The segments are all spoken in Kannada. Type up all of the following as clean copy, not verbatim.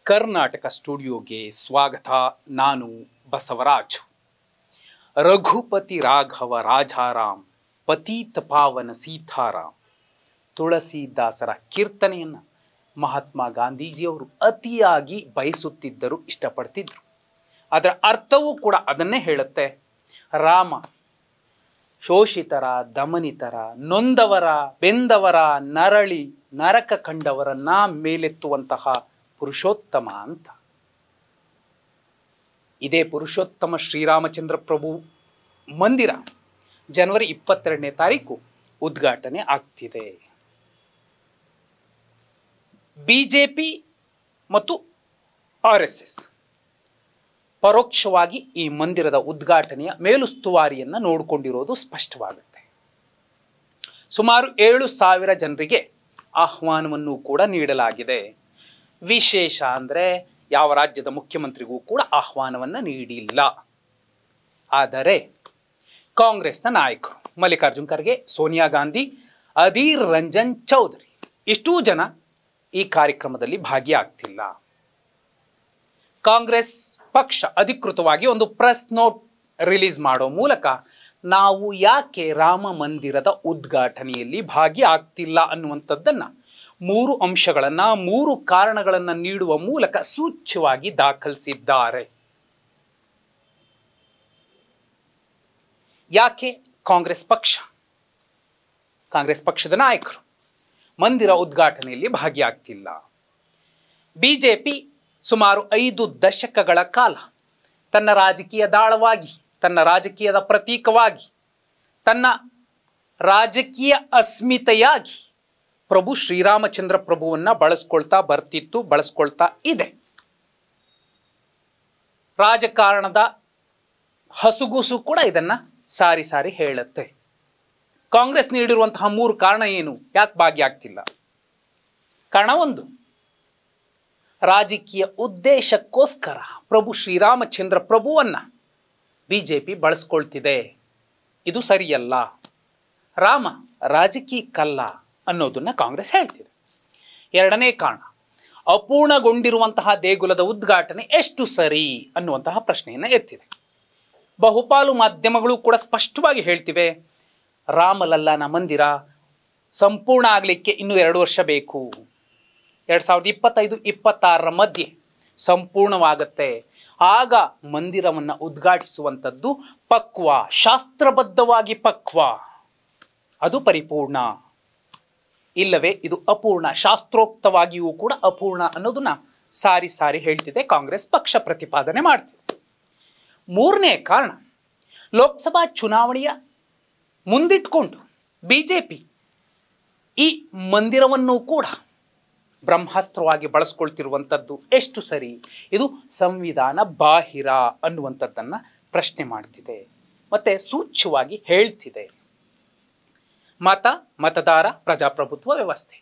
ಕರ್ನಾಟಕ ಸ್ಟುಡಿಯೋಗೆ ಸ್ವಾಗತ. ನಾನು ಬಸವರಾಜು. ರಘುಪತಿ ರಾಘವ ರಾಜಾರಾಮ್, ಪತೀತ ಪಾವನ ಸೀತಾರಾಮ್, ತುಳಸಿದಾಸರ ಕೀರ್ತನೆಯನ್ನು ಮಹಾತ್ಮ ಗಾಂಧೀಜಿಯವರು ಅತಿಯಾಗಿ ಬಯಸುತ್ತಿದ್ದರು, ಇಷ್ಟಪಡ್ತಿದ್ರು. ಅದರ ಅರ್ಥವೂ ಕೂಡ ಅದನ್ನೇ ಹೇಳುತ್ತೆ. ರಾಮ ಶೋಷಿತರ, ದಮನಿತರ, ನೊಂದವರ, ಬೆಂದವರ, ನರಳಿ ನರಕ ಕಂಡವರನ್ನ ಮೇಲೆತ್ತುವಂತಹ ಪುರುಷೋತ್ತಮ ಅಂತ. ಇದೇ ಪುರುಷೋತ್ತಮ ಶ್ರೀರಾಮಚಂದ್ರ ಪ್ರಭು ಮಂದಿರ ಜನವರಿ 22ನೇ ತಾರೀಕು ಉದ್ಘಾಟನೆ ಆಗ್ತಿದೆ. ಬಿಜೆಪಿ ಮತ್ತು RSS ಪರೋಕ್ಷವಾಗಿ ಈ ಮಂದಿರದ ಉದ್ಘಾಟನೆಯ ಮೇಲುಸ್ತುವಾರಿಯನ್ನು ನೋಡಿಕೊಂಡಿರೋದು ಸ್ಪಷ್ಟವಾಗುತ್ತೆ. ಸುಮಾರು 7,000 ಜನರಿಗೆ ಆಹ್ವಾನವನ್ನು ಕೂಡ ನೀಡಲಾಗಿದೆ. ವಿಶೇಷ ಅಂದರೆ ಯಾವ ರಾಜ್ಯದ ಮುಖ್ಯಮಂತ್ರಿಗೂ ಕೂಡ ಆಹ್ವಾನವನ್ನು ನೀಡಿಲ್ಲ. ಆದರೆ ಕಾಂಗ್ರೆಸ್ನ ನಾಯಕರು ಮಲ್ಲಿಕಾರ್ಜುನ್ ಖರ್ಗೆ, ಸೋನಿಯಾ ಗಾಂಧಿ, ಅಧೀರ್ ರಂಜನ್ ಚೌಧರಿ ಇಷ್ಟೂ ಜನ ಈ ಕಾರ್ಯಕ್ರಮದಲ್ಲಿ ಭಾಗಿಯಾಗ್ತಿಲ್ಲ. ಕಾಂಗ್ರೆಸ್ ಪಕ್ಷ ಅಧಿಕೃತವಾಗಿ ಒಂದು ಪ್ರೆಸ್ ನೋಟ್ ರಿಲೀಸ್ ಮಾಡೋ ಮೂಲಕ ನಾವು ಯಾಕೆ ರಾಮ ಮಂದಿರದ ಉದ್ಘಾಟನೆಯಲ್ಲಿ ಭಾಗಿಯಾಗ್ತಿಲ್ಲ ಅನ್ನುವಂಥದ್ದನ್ನು 3 ಅಂಶಗಳನ್ನು, 3 ಕಾರಣಗಳನ್ನು ನೀಡುವ ಮೂಲಕ ಸೂಚ್ಯವಾಗಿ ದಾಖಲಿಸಿದ್ದಾರೆ. ಯಾಕೆ ಕಾಂಗ್ರೆಸ್ ಪಕ್ಷದ ನಾಯಕರು ಮಂದಿರ ಉದ್ಘಾಟನೆಯಲ್ಲಿ ಭಾಗಿಯಾಗ್ತಿಲ್ಲ? ಬಿಜೆಪಿ ಸುಮಾರು 5 ದಶಕಗಳ ಕಾಲ ತನ್ನ ರಾಜಕೀಯ ದಾಳವಾಗಿ, ತನ್ನ ರಾಜಕೀಯದ ಪ್ರತೀಕವಾಗಿ, ತನ್ನ ರಾಜಕೀಯ ಅಸ್ಮಿತೆಯಾಗಿ ಪ್ರಭು ಶ್ರೀರಾಮಚಂದ್ರ ಪ್ರಭುವನ್ನ ಬಳಸ್ಕೊಳ್ತಾ ಬರ್ತಿತ್ತು, ಬಳಸ್ಕೊಳ್ತಾ ಇದೆ. ರಾಜಕಾರಣದ ಹಸುಗೂಸು ಕೂಡ ಇದನ್ನ ಸಾರಿ ಸಾರಿ ಹೇಳುತ್ತೆ. ಕಾಂಗ್ರೆಸ್ ನೀಡಿರುವಂತಹ 3 ಕಾರಣ ಏನು, ಯಾಕೆ ಭಾಗಿಯಾಗ್ತಿಲ್ಲ? ಕಾರಣ 1, ರಾಜಕೀಯ ಉದ್ದೇಶಕ್ಕೋಸ್ಕರ ಪ್ರಭು ಶ್ರೀರಾಮಚಂದ್ರ ಪ್ರಭುವನ್ನ ಬಿಜೆಪಿ ಬಳಸ್ಕೊಳ್ತಿದೆ. ಇದು ಸರಿಯಲ್ಲ. ರಾಮ ರಾಜಕೀಯಕ್ಕಲ್ಲ ಅನ್ನೋದನ್ನ ಕಾಂಗ್ರೆಸ್ ಹೇಳ್ತಿದೆ. 2ನೇ ಕಾರಣ, ಅಪೂರ್ಣಗೊಂಡಿರುವಂತಹ ದೇಗುಲದ ಉದ್ಘಾಟನೆ ಎಷ್ಟು ಸರಿ ಅನ್ನುವಂತಹ ಪ್ರಶ್ನೆಯನ್ನು ಎತ್ತಿದೆ. ಬಹುಪಾಲು ಮಾಧ್ಯಮಗಳು ಕೂಡ ಸ್ಪಷ್ಟವಾಗಿ ಹೇಳ್ತಿವೆ, ರಾಮಲಲ್ಲಾನ ಮಂದಿರ ಸಂಪೂರ್ಣ ಆಗಲಿಕ್ಕೆ ಇನ್ನೂ 2 ವರ್ಷ ಬೇಕು. 2025-26 ಮಧ್ಯೆ ಸಂಪೂರ್ಣವಾಗತ್ತೆ. ಆಗ ಮಂದಿರವನ್ನು ಉದ್ಘಾಟಿಸುವಂಥದ್ದು ಪಕ್ವ, ಶಾಸ್ತ್ರಬದ್ಧವಾಗಿ ಪಕ್ವ, ಅದು ಪರಿಪೂರ್ಣ. ಇಲ್ಲವೇ ಇದು ಅಪೂರ್ಣ, ಶಾಸ್ತ್ರೋಕ್ತವಾಗಿಯೂ ಕೂಡ ಅಪೂರ್ಣ ಅನ್ನೋದನ್ನ ಸಾರಿ ಸಾರಿ ಹೇಳ್ತಿದೆ, ಕಾಂಗ್ರೆಸ್ ಪಕ್ಷ ಪ್ರತಿಪಾದನೆ ಮಾಡ್ತಿದೆ. 3ನೇ ಕಾರಣ, ಲೋಕಸಭಾ ಚುನಾವಣೆಯ ಮುಂದಿಟ್ಕೊಂಡು ಬಿಜೆಪಿ ಈ ಮಂದಿರವನ್ನು ಕೂಡ ಬ್ರಹ್ಮಾಸ್ತ್ರವಾಗಿ ಬಳಸ್ಕೊಳ್ತಿರುವಂಥದ್ದು ಎಷ್ಟು ಸರಿ, ಇದು ಸಂವಿಧಾನ ಬಾಹಿರ ಅನ್ನುವಂಥದ್ದನ್ನು ಪ್ರಶ್ನೆ ಮಾಡ್ತಿದೆ. ಮತ್ತೆ ಸೂಚ್ಯವಾಗಿ ಹೇಳ್ತಿದೆ, ಮತದಾರ ಪ್ರಜಾಪ್ರಭುತ್ವ ವ್ಯವಸ್ಥೆ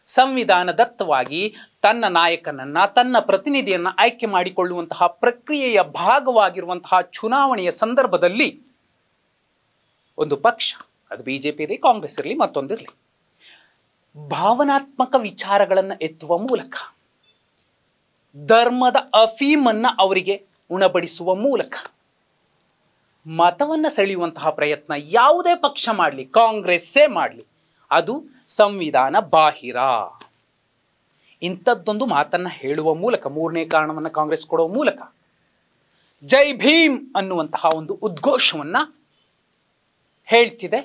ಸಂವಿಧಾನದತ್ತವಾಗಿ ತನ್ನ ನಾಯಕನನ್ನ, ತನ್ನ ಪ್ರತಿನಿಧಿಯನ್ನ ಆಯ್ಕೆ ಮಾಡಿಕೊಳ್ಳುವಂತಹ ಪ್ರಕ್ರಿಯೆಯ ಭಾಗವಾಗಿರುವಂತಹ ಚುನಾವಣೆಯ ಸಂದರ್ಭದಲ್ಲಿ ಒಂದು ಪಕ್ಷ, ಅದು ಬಿಜೆಪಿ ಇರಲಿ, ಕಾಂಗ್ರೆಸ್ ಇರಲಿ, ಮತ್ತೊಂದಿರಲಿ, ಭಾವನಾತ್ಮಕ ವಿಚಾರಗಳನ್ನು ಎತ್ತುವ ಮೂಲಕ, ಧರ್ಮದ ಅಫೀಮನ್ನು ಅವರಿಗೆ ಉಣಬಡಿಸುವ ಮೂಲಕ ಮತವನ್ನು ಸೆಳೆಯುವಂತಹ ಪ್ರಯತ್ನ ಯಾವುದೇ ಪಕ್ಷ ಮಾಡಲಿ, ಕಾಂಗ್ರೆಸ್ಸೇ ಮಾಡಲಿ, ಅದು ಸಂವಿಧಾನ ಬಾಹಿರ. ಇಂಥದ್ದೊಂದು ಮಾತನ್ನು ಹೇಳುವ ಮೂಲಕ, 3ನೇ ಕಾರಣವನ್ನು ಕಾಂಗ್ರೆಸ್ ಕೊಡುವ ಮೂಲಕ ಜೈ ಭೀಮ್ ಅನ್ನುವಂತಹ ಒಂದು ಉದ್ಘೋಷವನ್ನು ಹೇಳ್ತಿದೆ.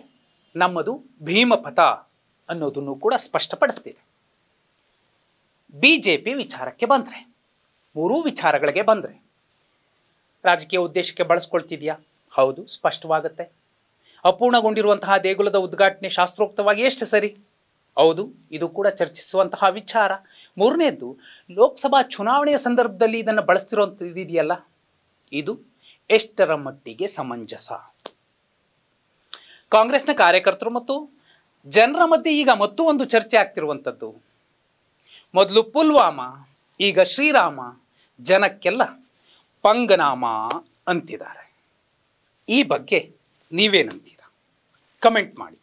ನಮ್ಮದು ಭೀಮಪಥ ಅನ್ನೋದನ್ನು ಕೂಡ ಸ್ಪಷ್ಟಪಡಿಸ್ತಿದೆ. ಬಿಜೆಪಿ ವಿಚಾರಕ್ಕೆ ಬಂದರೆ, 3 ವಿಚಾರಗಳಿಗೆ ಬಂದರೆ, ರಾಜಕೀಯ ಉದ್ದೇಶಕ್ಕೆ ಬಳಸ್ಕೊಳ್ತಿದ್ಯಾ? ಹೌದು, ಸ್ಪಷ್ಟವಾಗುತ್ತೆ. ಅಪೂರ್ಣಗೊಂಡಿರುವಂತಹ ದೇಗುಲದ ಉದ್ಘಾಟನೆ ಶಾಸ್ತ್ರೋಕ್ತವಾಗಿ ಎಷ್ಟು ಸರಿ? ಹೌದು, ಇದು ಕೂಡ ಚರ್ಚಿಸುವಂತಹ ವಿಚಾರ. 3ನೇದ್ದು, ಲೋಕಸಭಾ ಚುನಾವಣೆಯ ಸಂದರ್ಭದಲ್ಲಿ ಇದನ್ನು ಬಳಸ್ತಿರೋಂಥದ್ದು ಇದೆಯಲ್ಲ, ಇದು ಎಷ್ಟರ ಮಟ್ಟಿಗೆ ಸಮಂಜಸ? ಕಾಂಗ್ರೆಸ್ನ ಕಾರ್ಯಕರ್ತರು ಮತ್ತು ಜನರ ಮಧ್ಯೆ ಈಗ ಮತ್ತೂ ಒಂದು ಚರ್ಚೆ ಆಗ್ತಿರುವಂಥದ್ದು, ಮೊದಲು ಪುಲ್ವಾಮ, ಈಗ ಶ್ರೀರಾಮ, ಜನಕ್ಕೆಲ್ಲ ಪಂಗನಾಮ ಅಂತಿದ್ದಾರೆ. ಈ ಬಗ್ಗೆ ನೀವೇನಂತೀರಾ? ಕಮೆಂಟ್ ಮಾಡಿ.